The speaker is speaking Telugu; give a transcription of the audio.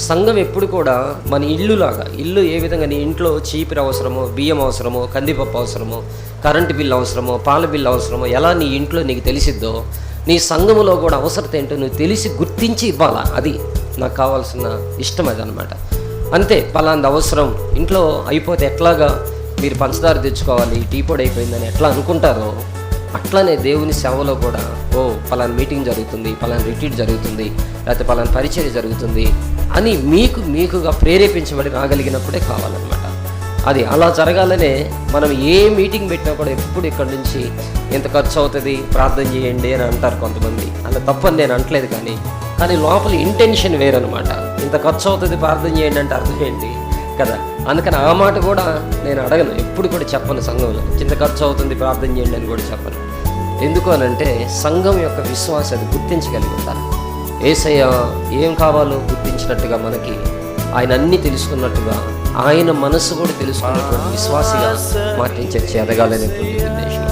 సంఘం ఎప్పుడు కూడా మన ఇల్లులాగా, ఇల్లు ఏ విధంగా నీ ఇంట్లో చీపిరి అవసరమో, బియ్యం అవసరమో, కందిపప్పు అవసరమో, కరెంటు బిల్లు అవసరమో, పాల బిల్లు అవసరమో, ఎలా నీ ఇంట్లో నీకు తెలిసిద్దో నీ సంఘములో కూడా అవసరత ఏంటో నువ్వు తెలిసి గుర్తించి ఇవ్వాలా. అది నాకు కావాల్సిన ఇష్టం అదనమాట. అంతే, పలాంది అవసరం ఇంట్లో అయిపోతే ఎట్లాగా మీరు పంచదార తెచ్చుకోవాలి, టీ పొడి అయిపోయిందని ఎట్లా అనుకుంటారో అట్లానే దేవుని సేవలో కూడా పలానా మీటింగ్ జరుగుతుంది, పలానా రిట్రీట్ జరుగుతుంది, లేకపోతే పలానా పరిచర్య జరుగుతుంది అని మీకుగా ప్రేరేపించబడి రాగలిగినప్పుడే కావాలన్నమాట. అది అలా జరగాలనే మనం ఏ మీటింగ్ పెట్టినా కూడా ఎప్పుడు ఇక్కడి నుంచి ఎంత ఖర్చు అవుతుంది ప్రార్థన చేయండి అని అంటారు కొంతమంది. అలా తప్పని నేను అంటలేదు, కానీ లోపల ఇంటెన్షన్ వేరనమాట. ఇంత ఖర్చు అవుతుంది ప్రార్థన చేయండి అంటే అర్థం ఏంటి కదా. అందుకని ఆ మాట కూడా నేను అడగను, ఎప్పుడు కూడా చెప్పను సంఘంలో ఇంత ఖర్చు అవుతుంది ప్రార్థన చేయండి అని కూడా చెప్పను. ఎందుకు అనంటే సంఘం యొక్క విశ్వాసం అది గుర్తించగలిగి ఉంటారు. యేసయ్య ఏం కావాలో గుర్తించినట్టుగా మనకి ఆయన అన్నీ తెలుసుకున్నట్టుగా ఆయన మనసు కూడా తెలుసుకున్నటువంటి విశ్వాసిగా మార్టిన్ చర్చ్ ఎదగాలనేటువంటి ఉద్దేశం.